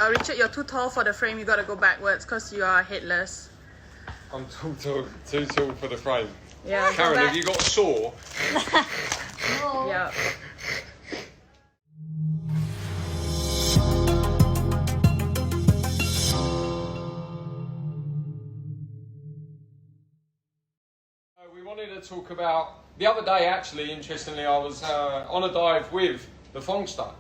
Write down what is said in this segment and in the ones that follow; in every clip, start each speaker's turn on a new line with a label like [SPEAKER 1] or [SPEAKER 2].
[SPEAKER 1] Richard, you're too tall for the frame. You gotta go backwards because you are headless.
[SPEAKER 2] I'm too tall for the frame.
[SPEAKER 1] Yeah.
[SPEAKER 2] Karen, have you got a saw?
[SPEAKER 3] No.
[SPEAKER 1] Yeah.
[SPEAKER 2] We wanted to talk about, the other day actually, interestingly, I was on a dive with the Fongster,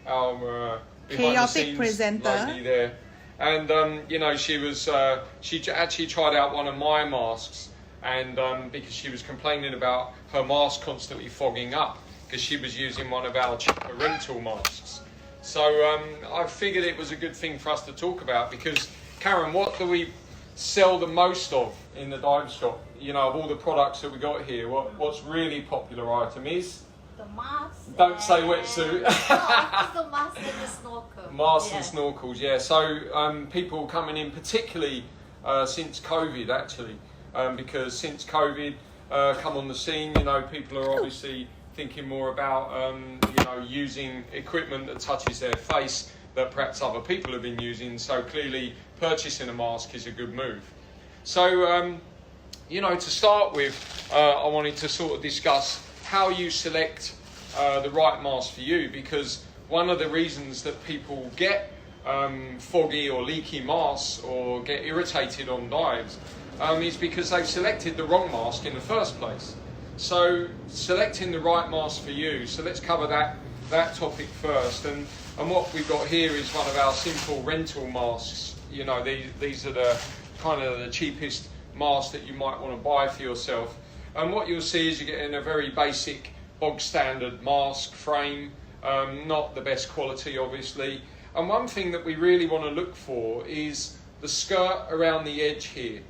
[SPEAKER 2] our
[SPEAKER 1] chaotic presenter
[SPEAKER 2] lady there. And, you know, she actually tried out one of my masks, and because she was complaining about her mask constantly fogging up, because she was using one of our cheaper rental masks. So I figured it was a good thing for us to talk about, because, Karen, what do we sell the most of in the dive shop? You know, of all the products that we got here, what's really popular item is?
[SPEAKER 3] The mask.
[SPEAKER 2] Don't say wetsuit.
[SPEAKER 3] No, it's the mask and the snorkel.
[SPEAKER 2] Masks and snorkels, yeah. So people coming in, particularly since COVID, actually, because since COVID come on the scene, you know, people are obviously thinking more about, you know, using equipment that touches their face that perhaps other people have been using. So clearly, purchasing a mask is a good move. So, you know, to start with, I wanted to sort of discuss how you select the right mask for you, because one of the reasons that people get foggy or leaky masks or get irritated on dives is because they've selected the wrong mask in the first place. So selecting the right mask for you, so let's cover that topic first. And what we've got here is one of our simple rental masks. You know, these are the kind of the cheapest mask that you might want to buy for yourself. And what you'll see is you're getting a very basic bog standard mask frame, not the best quality obviously. And one thing that we really want to look for is the skirt around the edge here.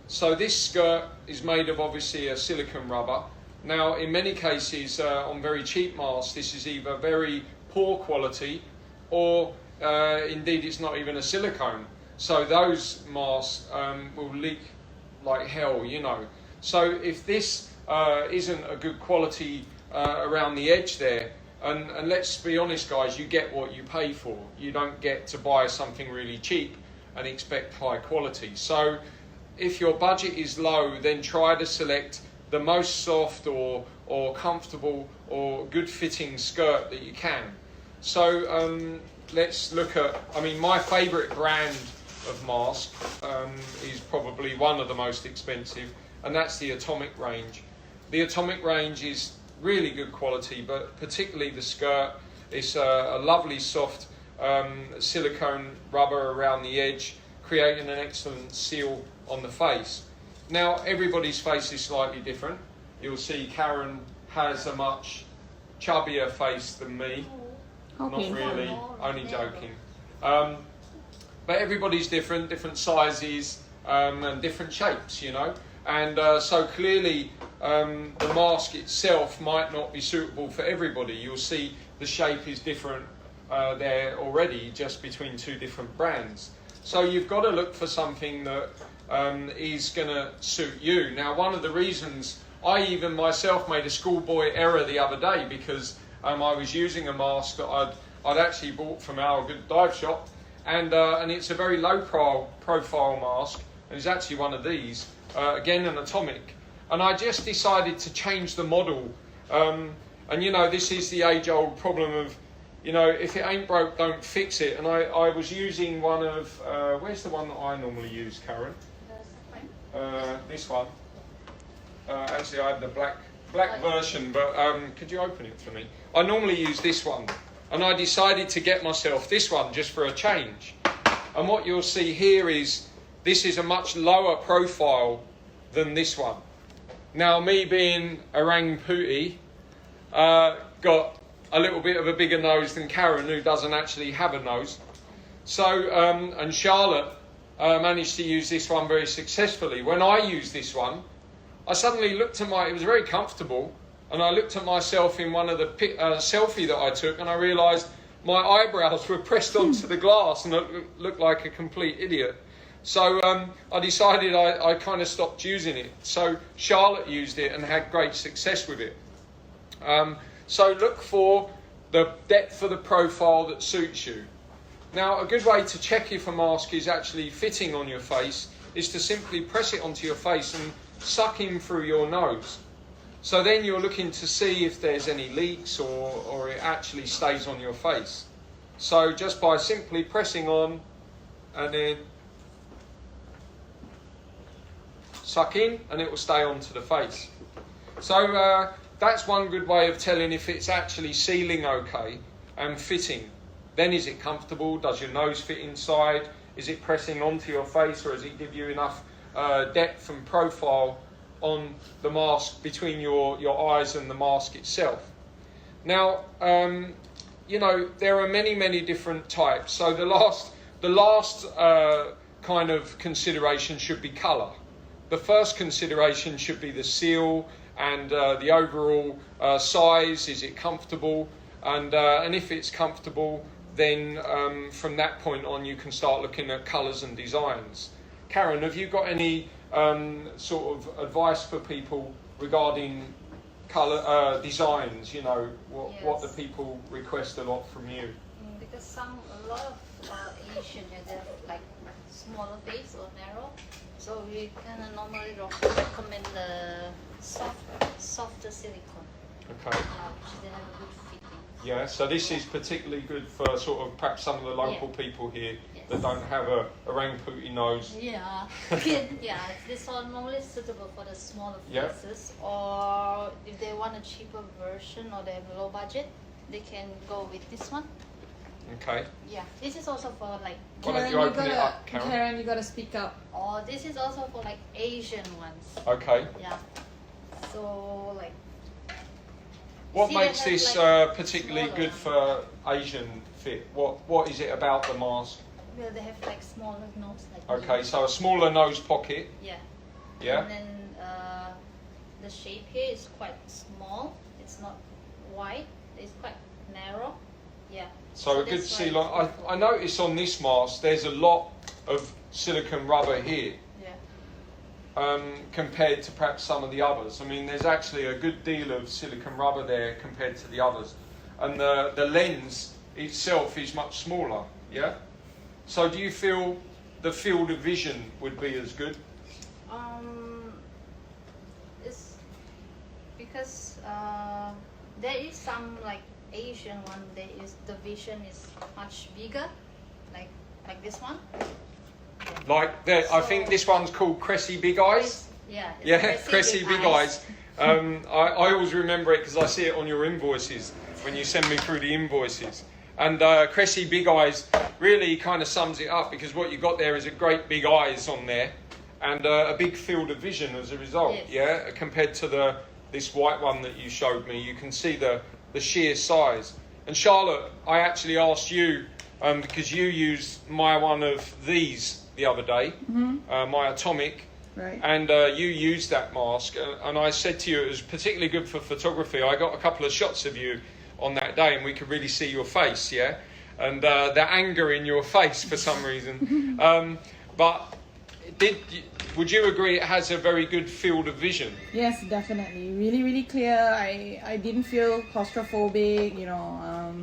[SPEAKER 2] So this skirt is made of obviously a silicone rubber. Now in many cases on very cheap masks this is either very poor quality or indeed it's not even a silicone. So those masks will leak like hell, you know. So if this isn't a good quality around the edge there, and let's be honest guys, you get what you pay for. You don't get to buy something really cheap and expect high quality. So if your budget is low, then try to select the most soft or comfortable or good fitting skirt that you can. So let's look at, I mean, my favourite brand of mask is probably one of the most expensive, and that's the Atomic range. The Atomic range is really good quality, but particularly the skirt. It's a lovely soft silicone rubber around the edge, creating an excellent seal on the face. Now everybody's face is slightly different. You'll see Karen has a much chubbier face than me.
[SPEAKER 1] Okay.
[SPEAKER 2] Not really, only joking. But everybody's different sizes and different shapes, you know. And so clearly the mask itself might not be suitable for everybody. You'll see the shape is different there already, just between two different brands. So you've got to look for something that is going to suit you. Now, one of the reasons I even myself made a schoolboy error the other day, because I was using a mask that I'd actually bought from our good dive shop, and it's a very low profile mask, and it's actually one of these, again an Atomic, and I just decided to change the model, and you know, this is the age-old problem of, you know, if it ain't broke, don't fix it. And I was using one of, where's the one that I normally use, Karen? This one. Actually, I had the black version, but could you open it for me? I normally use this one, and I decided to get myself this one just for a change. And what you'll see here is this is a much lower profile than this one. Now, me being orang putih, got a little bit of a bigger nose than Karen, who doesn't actually have a nose. So, and Charlotte managed to use this one very successfully. When I used this one, I suddenly looked at it was very comfortable, and I looked at myself in one of the selfie that I took, and I realised my eyebrows were pressed onto the glass and I looked like a complete idiot. So I decided I kind of stopped using it. So Charlotte used it and had great success with it. So look for the depth of the profile that suits you. Now, a good way to check if a mask is actually fitting on your face is to simply press it onto your face and suck in through your nose. So then you're looking to see if there's any leaks or it actually stays on your face. So just by simply pressing on and then suck in, and it will stay onto the face. So that's one good way of telling if it's actually sealing okay and fitting. Then is it comfortable? Does your nose fit inside? Is it pressing onto your face, or does it give you enough depth and profile on the mask between your eyes and the mask itself? Now, you know, there are many different types. So the last kind of consideration should be colour. The first consideration should be the seal and the overall size. Is it comfortable? And if it's comfortable, then from that point on you can start looking at colours and designs. Karen, have you got any sort of advice for people regarding colour designs? You know, what the people request a lot from you?
[SPEAKER 3] Because a lot of Asian have like smaller face or narrow, so we kind of normally recommend the softer silicone.
[SPEAKER 2] Okay.
[SPEAKER 3] Which they have a good fitting.
[SPEAKER 2] Yeah, so this is particularly good for sort of perhaps some of the local people here that don't have a rainpooty nose.
[SPEAKER 3] Yeah, yeah. This one normally suitable for the smaller faces, or if they want a cheaper version or they have a low budget, they can go with this one.
[SPEAKER 2] Okay.
[SPEAKER 3] Yeah, this is also for like.
[SPEAKER 2] Why don't you open it up, Karen?
[SPEAKER 1] Karen, you gotta speak up.
[SPEAKER 3] Or this is also for like Asian ones.
[SPEAKER 2] Okay.
[SPEAKER 3] Yeah. So like.
[SPEAKER 2] What
[SPEAKER 3] See,
[SPEAKER 2] makes
[SPEAKER 3] they have,
[SPEAKER 2] this
[SPEAKER 3] like,
[SPEAKER 2] particularly
[SPEAKER 3] smaller
[SPEAKER 2] good for Asian fit? What is it about the mask?
[SPEAKER 3] Well, they have like smaller nose. Like
[SPEAKER 2] Okay, so a smaller nose pocket.
[SPEAKER 3] Yeah.
[SPEAKER 2] Yeah.
[SPEAKER 3] And then the shape here is quite small. It's not wide. It's quite narrow. Yeah.
[SPEAKER 2] So a good seal on. I notice on this mask there's a lot of silicone rubber here. Compared to perhaps some of the others. I mean, there's actually a good deal of silicone rubber there compared to the others. And the lens itself is much smaller, yeah? So do you feel the field of vision would be as good?
[SPEAKER 3] It's because there is some like Asian one, the vision is much bigger, like this one.
[SPEAKER 2] Like that, I think this one's called Cressy Big Eyes.
[SPEAKER 3] Yeah,
[SPEAKER 2] Cressy Big Eyes. I always remember it because I see it on your invoices when you send me through the invoices. And Cressy Big Eyes really kind of sums it up, because what you got there is a great big eyes on there and a big field of vision as a result.
[SPEAKER 3] Yes.
[SPEAKER 2] Yeah, compared to this white one that you showed me, you can see the sheer size. And Charlotte, I actually asked you because you used my one of these the other day, my Atomic,
[SPEAKER 1] right.
[SPEAKER 2] And you used that mask, and I said to you it was particularly good for photography. I got a couple of shots of you on that day, and we could really see your face, yeah, and the anger in your face for some reason. But would you agree it has a very good field of vision?
[SPEAKER 1] Yes, definitely. Really clear. I didn't feel claustrophobic, you know.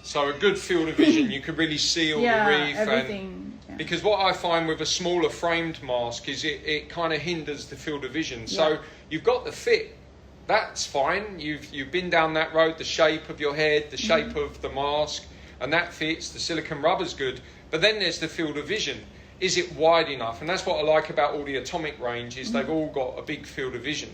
[SPEAKER 2] So a good field of vision, you could really see all the reef.
[SPEAKER 1] Everything.
[SPEAKER 2] Because what I find with a smaller framed mask is it kind of hinders the field of vision. So you've got the fit, that's fine. You've been down that road, the shape of your head, the shape of the mask, and that fits. The silicone rubber's good. But then there's the field of vision. Is it wide enough? And that's what I like about all the Atomic range, is they've all got a big field of vision.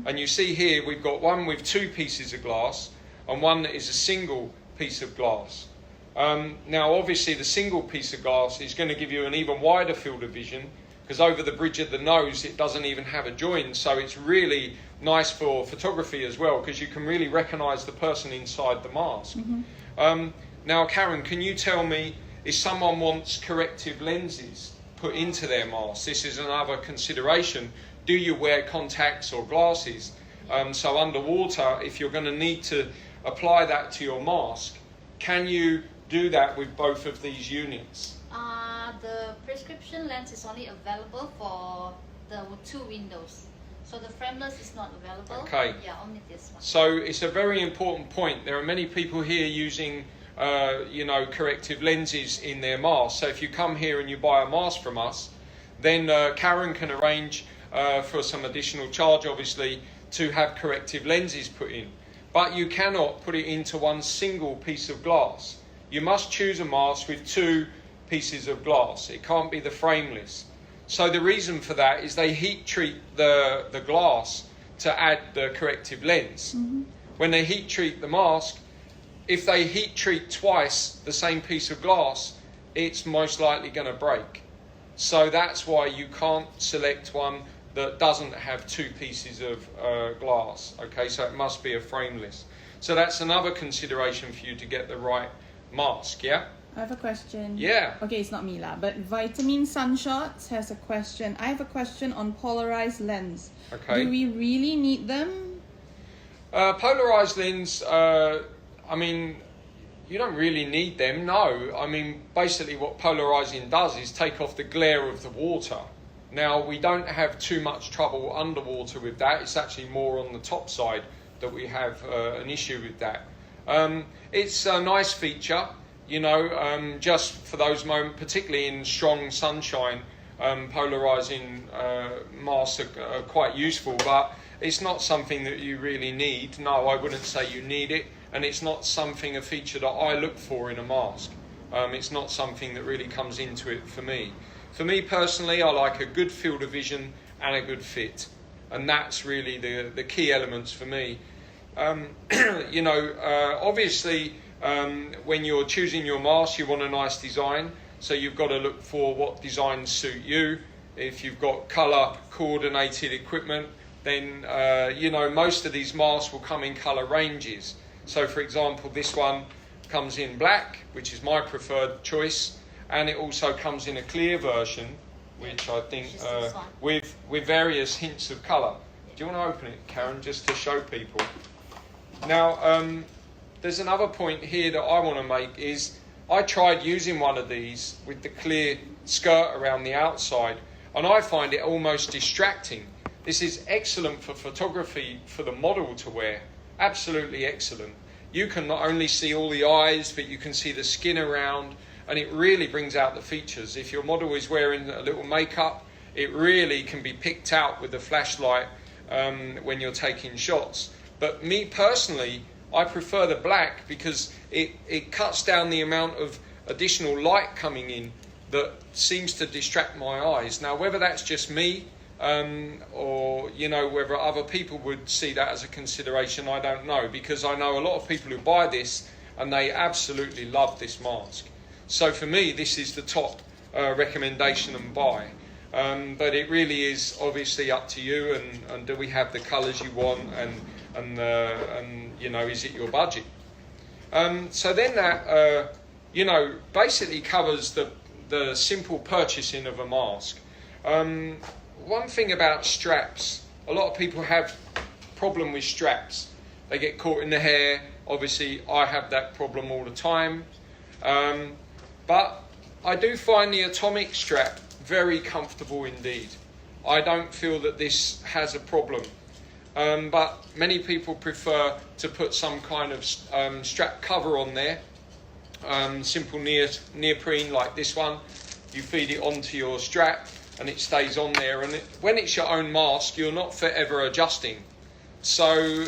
[SPEAKER 2] And you see here we've got one with 2 pieces of glass and one that is a single piece of glass. Now obviously the single piece of glass is going to give you an even wider field of vision, because over the bridge of the nose it doesn't even have a join, so it's really nice for photography as well, because you can really recognise the person inside the mask. Now Karen, can you tell me, if someone wants corrective lenses put into their mask, this is another consideration, do you wear contacts or glasses? So underwater, if you're going to need to apply that to your mask, can you do that with both of these units?
[SPEAKER 3] The prescription lens is only available for the 2 windows. So the frameless is not available.
[SPEAKER 2] Okay.
[SPEAKER 3] Yeah, only this one.
[SPEAKER 2] So it's a very important point. There are many people here using corrective lenses in their mask. So if you come here and you buy a mask from us, then Karen can arrange for some additional charge, obviously, to have corrective lenses put in. But you cannot put it into one single piece of glass. You must choose a mask with 2 pieces of glass. It can't be the frameless. So the reason for that is they heat treat the glass to add the corrective lens. Mm-hmm. When they heat treat the mask, if they heat treat twice the same piece of glass, it's most likely going to break. So that's why you can't select one that doesn't have 2 pieces of glass. Okay, so it must be a frameless. So that's another consideration for you to get the right mask, yeah?
[SPEAKER 1] I have a question.
[SPEAKER 2] Yeah.
[SPEAKER 1] Okay, it's not me lah, but Vitamin Sunshots has a question. I have a question on polarized lens.
[SPEAKER 2] Okay.
[SPEAKER 1] Do we really need them?
[SPEAKER 2] Polarized lens, you don't really need them, no. I mean, basically what polarizing does is take off the glare of the water. Now, we don't have too much trouble underwater with that. It's actually more on the top side that we have an issue with that. It's a nice feature, just for those moments, particularly in strong sunshine, polarizing masks are quite useful, but it's not something that you really need. No, I wouldn't say you need it, and it's not a feature that I look for in a mask. It's not something that really comes into it for me. For me personally, I like a good field of vision and a good fit, and that's really the key elements for me. Obviously, when you're choosing your mask, you want a nice design, so you've got to look for what designs suit you. If you've got colour coordinated equipment, then most of these masks will come in colour ranges. So for example, this one comes in black, which is my preferred choice, and it also comes in a clear version, which I think with various hints of colour. Do you want to open it, Karen, just to show people? Now, there's another point here that I want to make is I tried using one of these with the clear skirt around the outside, and I find it almost distracting. This is excellent for photography for the model to wear. Absolutely excellent. You can not only see all the eyes, but you can see the skin around, and it really brings out the features. If your model is wearing a little makeup, it really can be picked out with the flashlight when you're taking shots. But me personally, I prefer the black because it cuts down the amount of additional light coming in that seems to distract my eyes. Now, whether that's just me, or whether other people would see that as a consideration, I don't know, because I know a lot of people who buy this and they absolutely love this mask. So for me, this is the top recommendation and buy. But it really is obviously up to you, and do we have the colours you want, and is it your budget? So then that basically covers the simple purchasing of a mask. One thing about straps, a lot of people have problem with straps. They get caught in the hair. Obviously, I have that problem all the time. But I do find the atomic strap very comfortable indeed. I don't feel that this has a problem. But many people prefer to put some kind of strap cover on there. Simple neoprene like this one. You feed it onto your strap and it stays on there. And when it's your own mask, you're not forever adjusting. So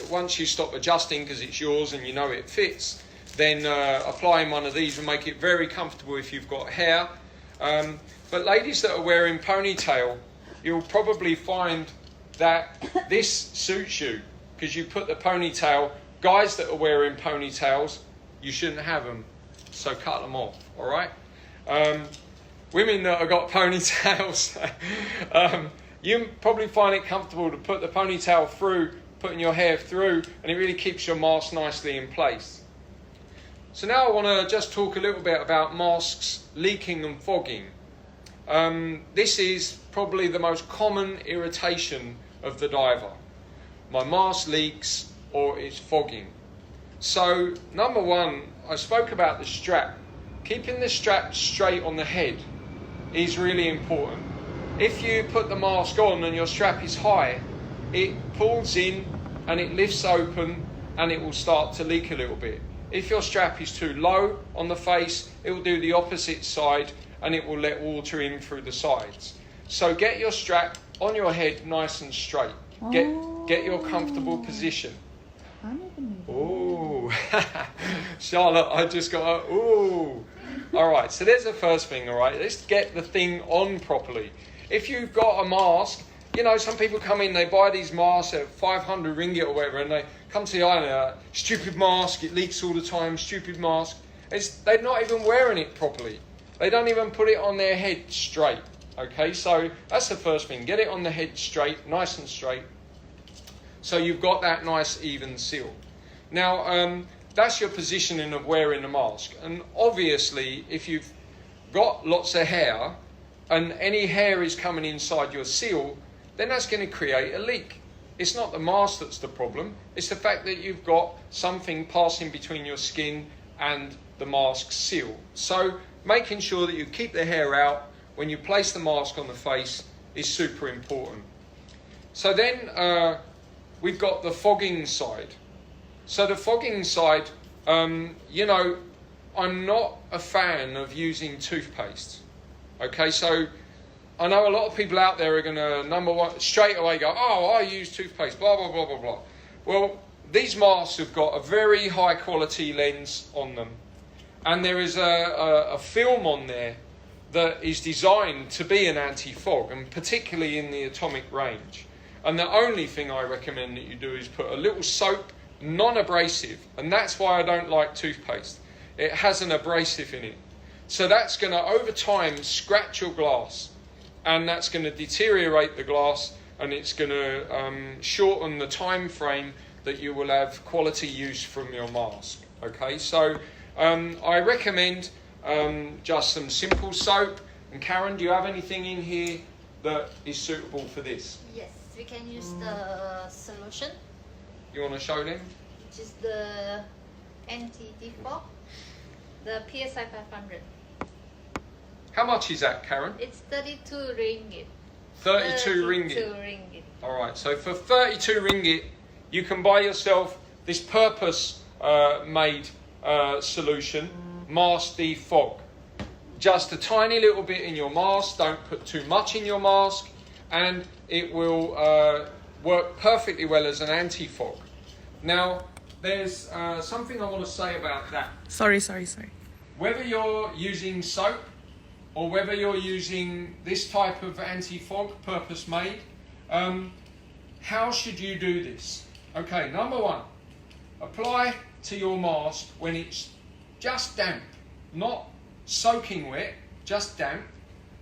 [SPEAKER 2] once you stop adjusting because it's yours and you know it fits, then applying one of these will make it very comfortable if you've got hair. But ladies that are wearing ponytail, you'll probably find that this suits you because you put the ponytail. Guys that are wearing ponytails, you shouldn't have them, so cut them off, all right? Women that have got ponytails, you probably find it comfortable to put the ponytail through, putting your hair through, and it really keeps your mask nicely in place. So now I want to just talk a little bit about masks leaking and fogging. This is probably the most common irritation of the diver. My mask leaks or it's fogging. So number one, I spoke about the strap. Keeping the strap straight on the head is really important. If you put the mask on and your strap is high, it pulls in and it lifts open and it will start to leak a little bit. If your strap is too low on the face, it will do the opposite side and it will let water in through the sides. So get your strap on your head nice and straight. Get your comfortable position.
[SPEAKER 1] I never knew that.
[SPEAKER 2] Ooh, Charlotte, I just got a, ooh. All right, so there's the first thing, all right? Let's get the thing on properly. If you've got a mask, you know, some people come in, they buy these masks at 500 ringgit or whatever, and they come to the island, stupid mask, it leaks all the time, stupid mask. They're not even wearing it properly. They don't even put it on their head straight, okay? So that's the first thing. Get it on the head straight, nice and straight. So you've got that nice even seal. Now, that's your positioning of wearing the mask. And obviously, if you've got lots of hair and any hair is coming inside your seal, then that's going to create a leak. It's not the mask that's the problem. It's the fact that you've got something passing between your skin and the mask seal. So making sure that you keep the hair out when you place the mask on the face is super important. So then we've got the fogging side. So the fogging side, you know, I'm not a fan of using toothpaste. Okay, so I know a lot of people out there are going to, number one, straight away go, oh, I use toothpaste, blah, blah, blah, blah, blah. Well, these masks have got a very high quality lens on them. And there is a film on there that is designed to be an anti-fog, and particularly in the atomic range. And the only thing I recommend that you do is put a little soap, non-abrasive, and that's why I don't like toothpaste. It has an abrasive in it. So that's going to, over time, scratch your glass. And that's going to deteriorate the glass, and it's going to shorten the time frame that you will have quality use from your mask. Okay, so I recommend just some simple soap. And Karen, do you have anything in here that is suitable for this?
[SPEAKER 3] Yes, we can use the solution,
[SPEAKER 2] You want to show them?
[SPEAKER 3] which is the anti-defog, the PSI 500.
[SPEAKER 2] How much is that, Karen?
[SPEAKER 3] It's 32 ringgit.
[SPEAKER 2] 32 ringgit. All right, so for 32 ringgit, you can buy yourself this purpose-made solution, Mask Defog. Just a tiny little bit in your mask. Don't put too much in your mask, and it will work perfectly well as an anti-fog. Now, there's something I want to say about that.
[SPEAKER 1] Sorry.
[SPEAKER 2] Whether you're using soap or whether you're using this type of anti-fog, purpose-made, how should you do this? Okay, number one, apply to your mask when it's just damp, not soaking wet, just damp.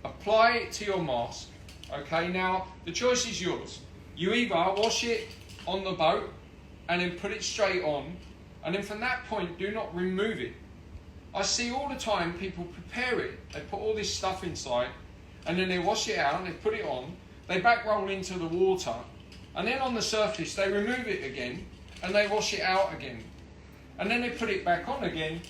[SPEAKER 2] Apply it to your mask. Okay, now the choice is yours. You either wash it on the boat and then put it straight on, and then from that point, do not remove it. I see all the time people prepare it. They put all this stuff inside, and then they wash it out, and they put it on, they back roll into the water, and then on the surface they remove it again, and they wash it out again. And then they put it back on again.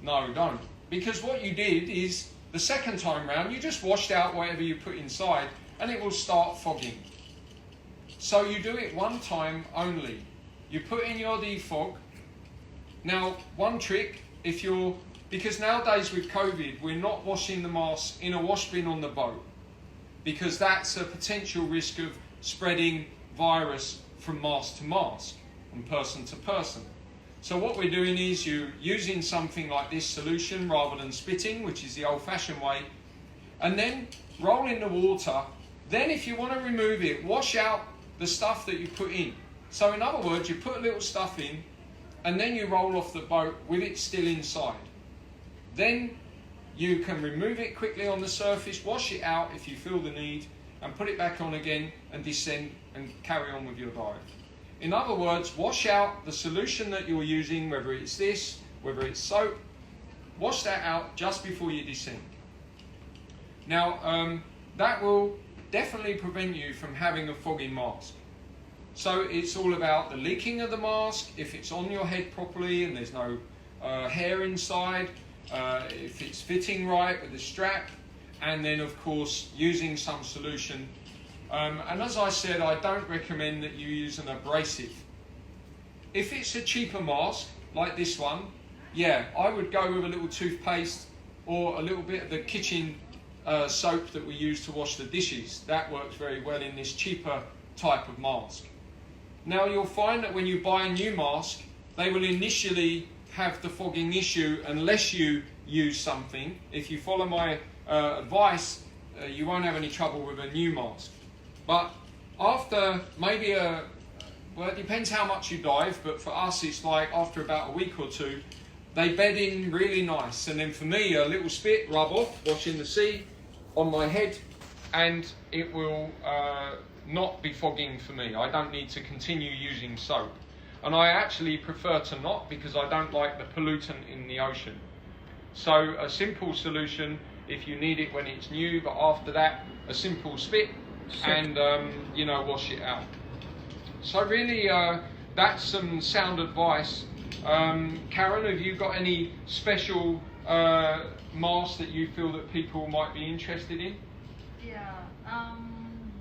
[SPEAKER 2] No, don't. Because what you did is, the second time round, you just washed out whatever you put inside, and it will start fogging. So you do it one time only. You put in your defog. Now, one trick, because nowadays with COVID, we're not washing the mask in a wash bin on the boat, because that's a potential risk of spreading virus from mask to mask and person to person. So what we're doing is you're using something like this solution rather than spitting, which is the old-fashioned way, and then roll in the water. Then if you want to remove it, wash out the stuff that you put in. So in other words, you put a little stuff in, and then you roll off the boat with it still inside. Then you can remove it quickly on the surface, wash it out if you feel the need, and put it back on again and descend and carry on with your dive. In other words, wash out the solution that you're using, whether it's this, whether it's soap, wash that out just before you descend. Now, that will definitely prevent you from having a foggy mask. So it's all about the leaking of the mask, if it's on your head properly and there's no hair inside, if it's fitting right with the strap, and then of course using some solution. And as I said, I don't recommend that you use an abrasive. If it's a cheaper mask, like this one, yeah, I would go with a little toothpaste or a little bit of the kitchen soap that we use to wash the dishes. That works very well in this cheaper type of mask. Now you'll find that when you buy a new mask, they will initially have the fogging issue unless you use something. If you follow my advice, you won't have any trouble with a new mask. But after maybe well, it depends how much you dive, but for us it's like after about a week or two, they bed in really nice. And then for me, a little spit, rub off, washing the sea on my head, and it will not be fogging for me. I don't need to continue using soap. And I actually prefer to not, because I don't like the pollutant in the ocean. So a simple solution if you need it when it's new, but after that, a simple spit and you know, wash it out. So really, that's some sound advice. Karen, have you got any special masks that you feel that people might be interested in?
[SPEAKER 3] Yeah,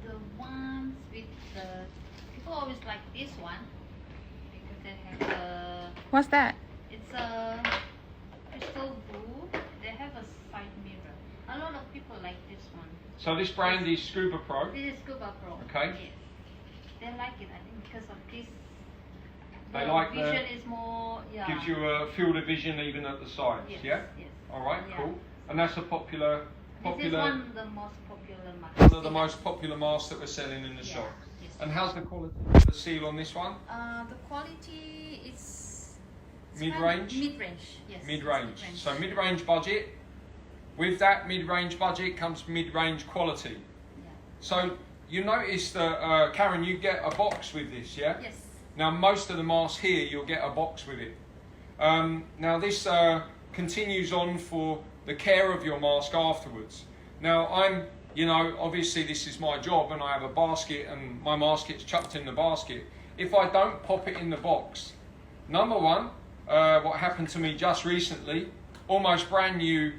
[SPEAKER 3] the ones with the, people always like this one because they have a,
[SPEAKER 1] What's that?
[SPEAKER 3] it's a crystal blue. They have a side mirror. A lot of people like this one.
[SPEAKER 2] So this brand is Scuba Pro.
[SPEAKER 3] This is Scuba Pro.
[SPEAKER 2] Okay.
[SPEAKER 3] Yes. They like it, I think, because of this.
[SPEAKER 2] They
[SPEAKER 3] The
[SPEAKER 2] like
[SPEAKER 3] vision is more, yeah.
[SPEAKER 2] gives you a field of vision even at the sides.
[SPEAKER 3] Yes,
[SPEAKER 2] Yeah.
[SPEAKER 3] yes.
[SPEAKER 2] All right.
[SPEAKER 3] Yeah.
[SPEAKER 2] Cool. And that's a popular.
[SPEAKER 3] This is one of the most popular masks.
[SPEAKER 2] One of the most popular masks that we're selling in the
[SPEAKER 3] Yeah,
[SPEAKER 2] shop.
[SPEAKER 3] yes.
[SPEAKER 2] And how's the quality of the seal on this one?
[SPEAKER 3] The quality is
[SPEAKER 2] Mid-range?
[SPEAKER 3] Mid-range, yes.
[SPEAKER 2] Mid-range. So mid-range budget. With that mid-range budget comes mid-range quality.
[SPEAKER 3] Yeah.
[SPEAKER 2] So you notice that, Karen, you get a box with this, yeah?
[SPEAKER 3] Yes.
[SPEAKER 2] Now most of the masks here, you'll get a box with it. Now this continues on for the care of your mask afterwards. Now I'm, you know, obviously this is my job and I have a basket and my mask gets chucked in the basket. If I don't pop it in the box, number one, what happened to me just recently, almost brand new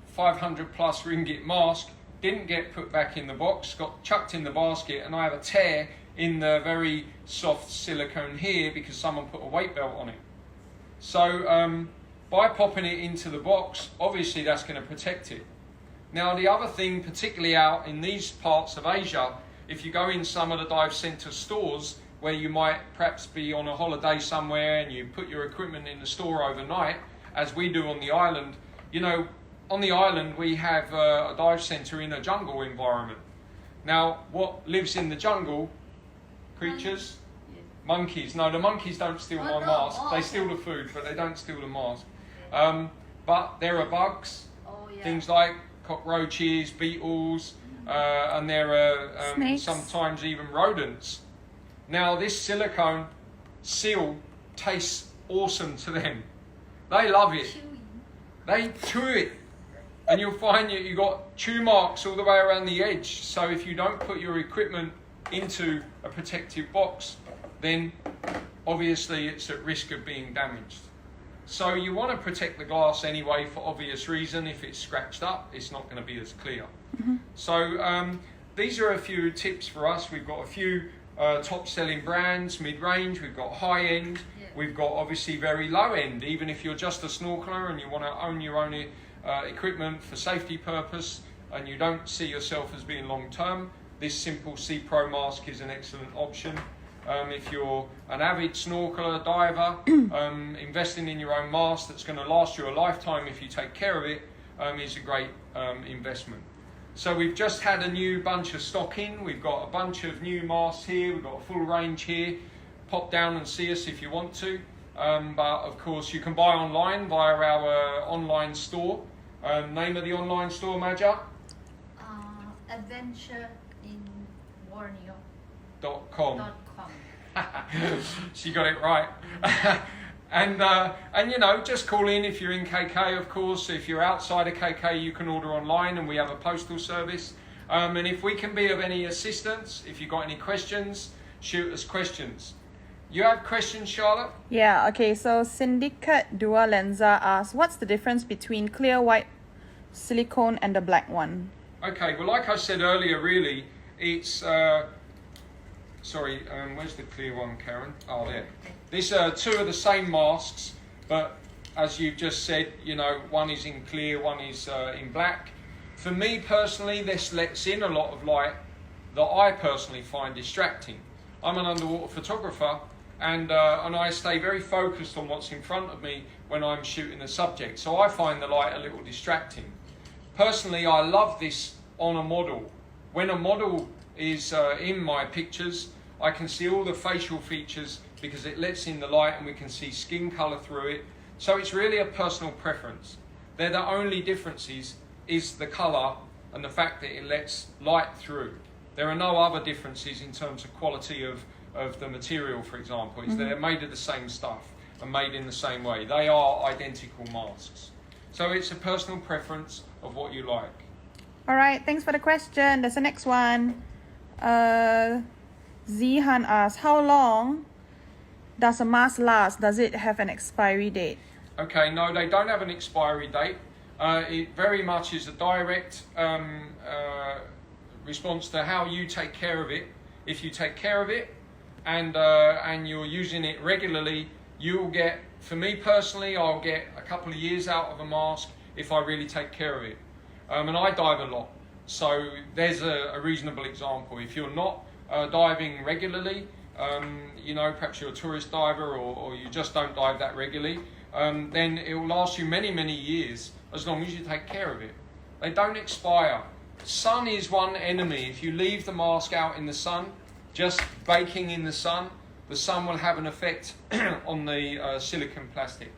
[SPEAKER 2] 500 plus ringgit mask, didn't get put back in the box, got chucked in the basket, and I have a tear in the very soft silicone here because someone put a weight belt on it. So by popping it into the box, obviously that's going to protect it. Now the other thing, particularly out in these parts of Asia, if you go in some of the dive centre stores where you might perhaps be on a holiday somewhere and you put your equipment in the store overnight, as we do on the island, you know, on the island we have a dive centre in a jungle environment. Now what lives in the jungle? Creatures?
[SPEAKER 3] Yes.
[SPEAKER 2] Monkeys. No, the monkeys don't steal my
[SPEAKER 3] no.
[SPEAKER 2] mask.
[SPEAKER 3] Oh,
[SPEAKER 2] They
[SPEAKER 3] okay.
[SPEAKER 2] steal the food, but they don't steal the mask. But there are bugs,
[SPEAKER 3] Oh, yeah.
[SPEAKER 2] things like cockroaches, beetles, and there are
[SPEAKER 1] Snakes.
[SPEAKER 2] sometimes even rodents. Now this silicone seal tastes awesome to them. They love it.
[SPEAKER 3] Chewing.
[SPEAKER 2] They chew it. And you'll find that you've got chew marks all the way around the edge. So if you don't put your equipment into a protective box, then obviously it's at risk of being damaged. So you want to protect the glass anyway for obvious reason. If it's scratched up, it's not going to be as clear. So these are a few tips for us. We've got a few top selling brands, mid-range, we've got high-end,
[SPEAKER 3] Yeah.
[SPEAKER 2] we've got obviously very low-end. Even if you're just a snorkeler and you want to own your own equipment for safety purpose and you don't see yourself as being long-term, this simple Sea Pro mask is an excellent option. If you're an avid snorkeler, diver, investing in your own mask that's going to last you a lifetime if you take care of it is a great investment. So we've just had a new bunch of stock in. We've got a bunch of new masks here. We've got a full range here. Pop down and see us if you want to. But of course you can buy online via our online store. Name of the online store, Maja?
[SPEAKER 3] Adventure in Borneo.
[SPEAKER 2] .com. She got it right. And you know, just call in if you're in KK, of course. If you're outside of KK, you can order online and we have a postal service. And if we can be of any assistance, if you've got any questions, shoot us questions. You have questions, Charlotte?
[SPEAKER 1] Yeah, okay, so Syndicate Dua Lenza asks, what's the difference between clear white silicone and the black one?
[SPEAKER 2] Okay, well, like I said earlier, really, it's... where's the clear one, Karen? Oh, there. These are two of the same masks. But as you've just said, you know, one is in clear, one is in black. For me personally, this lets in a lot of light that I personally find distracting. I'm an underwater photographer, and I stay very focused on what's in front of me when I'm shooting a subject. So I find the light a little distracting. Personally, I love this on a model. When a model is in my pictures, I can see all the facial features because it lets in the light and we can see skin colour through it. So it's really a personal preference. They're the only differences is the colour and the fact that it lets light through. There are no other differences in terms of quality of the material, for example. It's they're made of the same stuff and made in the same way. They are identical masks. So it's a personal preference of what you like.
[SPEAKER 1] All right, thanks for the question. There's the next one. Zihan asks, how long does a mask last? Does it have an expiry date?
[SPEAKER 2] Okay, no, they don't have an expiry date. It very much is a direct response to how you take care of it. If you take care of it and you're using it regularly, you'll get, for me personally, I'll get a couple of years out of a mask if I really take care of it. And I dive a lot, so there's a reasonable example. If you're not diving regularly, you know, perhaps you're a tourist diver or you just don't dive that regularly, then it will last you many, many years as long as you take care of it. They don't expire. Sun is one enemy. If you leave the mask out in the sun, just baking in the sun will have an effect on the silicone plastic.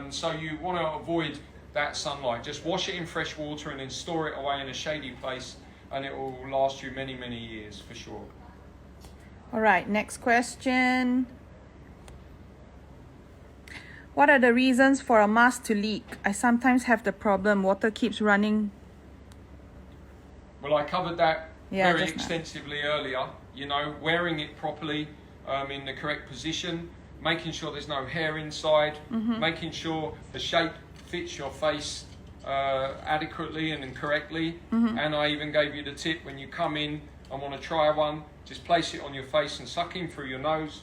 [SPEAKER 2] So you want to avoid that sunlight. Just wash it in fresh water and then store it away in a shady place, and it will last you many, many years for sure.
[SPEAKER 1] All right, next question. What are the reasons for a mask to leak? I sometimes have the problem water keeps running.
[SPEAKER 2] Well, I covered that very
[SPEAKER 1] just
[SPEAKER 2] extensively earlier. You know, wearing it properly in the correct position, making sure there's no hair inside, making sure the shape fits your face adequately and correctly. And I even gave you the tip when you come in and want to try one, just place it on your face and suck in through your nose.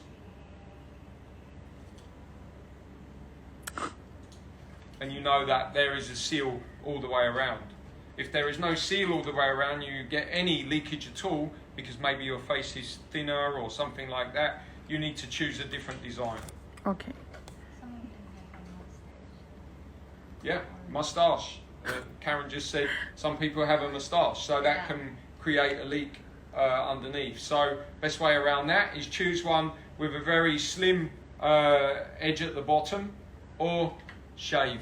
[SPEAKER 2] And you know that there is a seal all the way around. If there is no seal all the way around, you get any leakage at all, because maybe your face is thinner or something like that, you need to choose a different design.
[SPEAKER 1] Okay.
[SPEAKER 2] Yeah, moustache. Karen just said some people have a moustache, so that can create a leak underneath. So best way around that is choose one with a very slim edge at the bottom, or shave.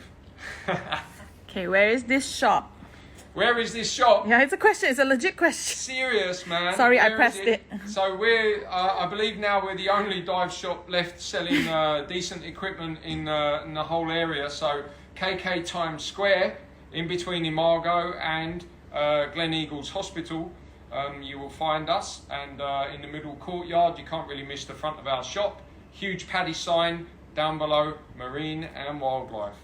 [SPEAKER 1] Okay, where is this shop?
[SPEAKER 2] Where is this shop?
[SPEAKER 1] Yeah, it's a question. It's a legit question.
[SPEAKER 2] Serious, man.
[SPEAKER 1] Sorry, I
[SPEAKER 2] Where
[SPEAKER 1] pressed
[SPEAKER 2] is
[SPEAKER 1] it.
[SPEAKER 2] So we're, I believe now we're the only dive shop left selling decent equipment in the whole area. So KK Times Square, in between Imago and Glen Eagles Hospital, you will find us. And in the middle courtyard, you can't really miss the front of our shop. Huge PADI sign, down below, marine and wildlife.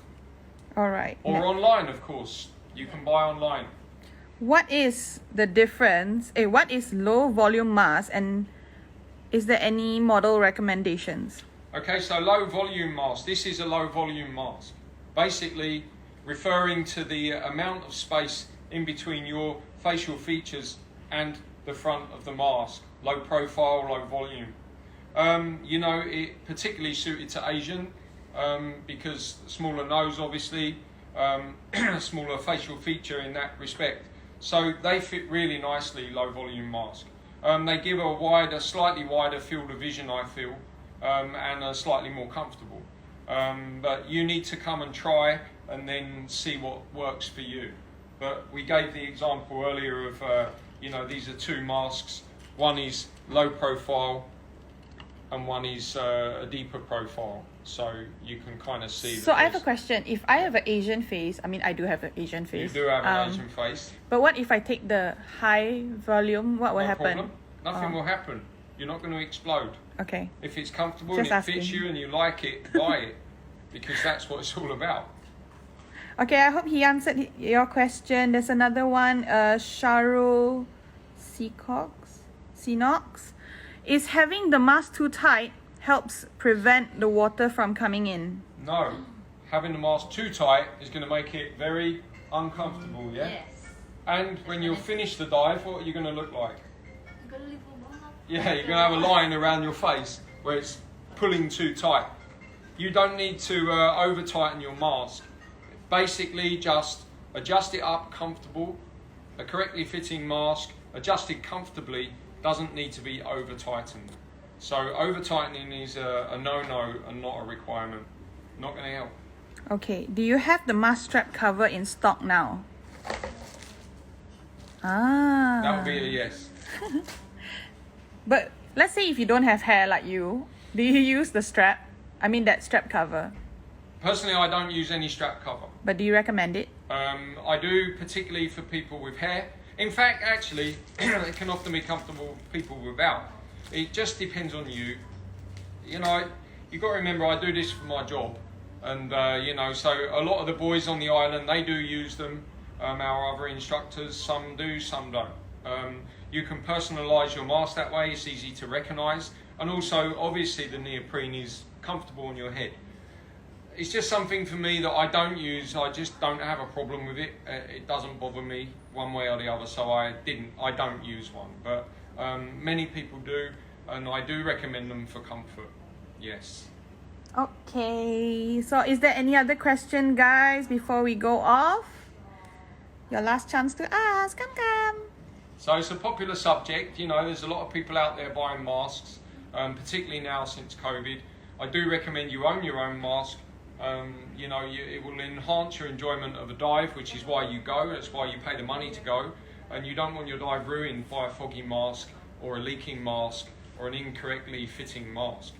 [SPEAKER 1] All right.
[SPEAKER 2] Or online, of course. You can buy online.
[SPEAKER 1] What is the difference? What is low volume mask, and is there any model recommendations?
[SPEAKER 2] Okay, so low volume mask. This is a low volume mask. Basically referring to the amount of space in between your facial features and the front of the mask. Low profile, low volume. You know, it particularly suited to Asian because smaller nose, obviously, smaller facial feature in that respect. So they fit really nicely, low volume mask. They give a slightly wider field of vision, I feel, and are slightly more comfortable. But you need to come and try and then see what works for you. But we gave the example earlier of, you know, these are two masks. One is low profile and one is a deeper profile. So you can kind of see.
[SPEAKER 1] So I have a question. If I have an Asian face, I mean, I do have an Asian face.
[SPEAKER 2] You do have an Asian face.
[SPEAKER 1] But what if I take the high volume? What will happen?
[SPEAKER 2] Problem. Nothing will happen. You're not going to explode.
[SPEAKER 1] Okay.
[SPEAKER 2] If it's comfortable
[SPEAKER 1] Just
[SPEAKER 2] and it fits
[SPEAKER 1] asking.
[SPEAKER 2] you and you like it, buy it. Because that's what it's all about.
[SPEAKER 1] Okay, I hope he answered your question. There's another one. Sharul Sinox. Is having the mask too tight helps prevent the water from coming in?
[SPEAKER 2] No. Having the mask too tight is going to make it very uncomfortable, yeah?
[SPEAKER 3] Yes.
[SPEAKER 2] And when you finish the dive, what are you going to look like?
[SPEAKER 3] I'm gonna leave a mark.
[SPEAKER 2] Yeah, you're going to have a line around your face where it's pulling too tight. You don't need to over tighten your mask. Basically just adjust it up comfortable. A correctly fitting mask, adjusted comfortably, doesn't need to be over tightened. So over tightening is a no-no and not a requirement. Not going to help.
[SPEAKER 1] Okay, do you have the mask strap cover in stock now? Ah.
[SPEAKER 2] That would be a yes.
[SPEAKER 1] But let's say if you don't have hair like you, do you use the strap? I mean that strap cover.
[SPEAKER 2] Personally, I don't use any strap cover.
[SPEAKER 1] But do you recommend it?
[SPEAKER 2] I do, particularly for people with hair. In fact, actually, it can often be comfortable for people without. It just depends on you. You know, you've got to remember I do this for my job. And, you know, so a lot of the boys on the island, they do use them. Our other instructors, some do, some don't. You can personalise your mask that way, it's easy to recognise. And also, obviously, the neoprene is comfortable on your head. It's just something for me that I don't use. I just don't have a problem with it. It doesn't bother me one way or the other, so I don't use one. But many people do, and I do recommend them for comfort. Yes.
[SPEAKER 1] Okay, so is there any other question, guys, before we go off? Your last chance to ask. Come.
[SPEAKER 2] So it's a popular subject. You know, there's a lot of people out there buying masks, particularly now since COVID. I do recommend you own your own mask. You know, it will enhance your enjoyment of a dive, which is why you go. That's why you pay the money to go. And you don't want your dive ruined by a foggy mask or a leaking mask or an incorrectly fitting mask.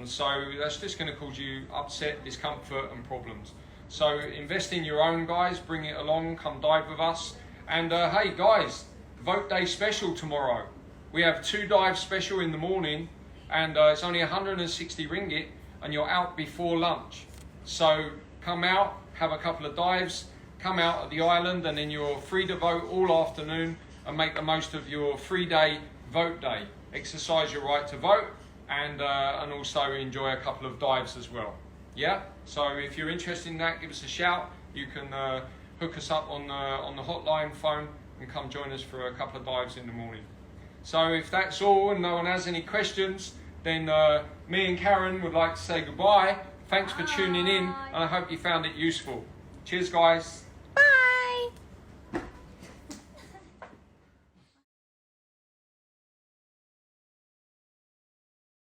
[SPEAKER 2] So that's just going to cause you upset, discomfort and problems. So invest in your own, guys. Bring it along. Come dive with us. And hey, guys, vote day special tomorrow. We have 2 dives special in the morning, and it's only 160 ringgit, and you're out before lunch. So come out, have a couple of dives, come out at the island, and then you're free to vote all afternoon and make the most of your 3-day vote day. Exercise your right to vote, and also enjoy a couple of dives as well. Yeah? So if you're interested in that, give us a shout. You can hook us up on the hotline phone and come join us for a couple of dives in the morning. So if that's all and no one has any questions, then me and Karen would like to say goodbye. Thanks for tuning in, and I hope you found it useful. Cheers, guys.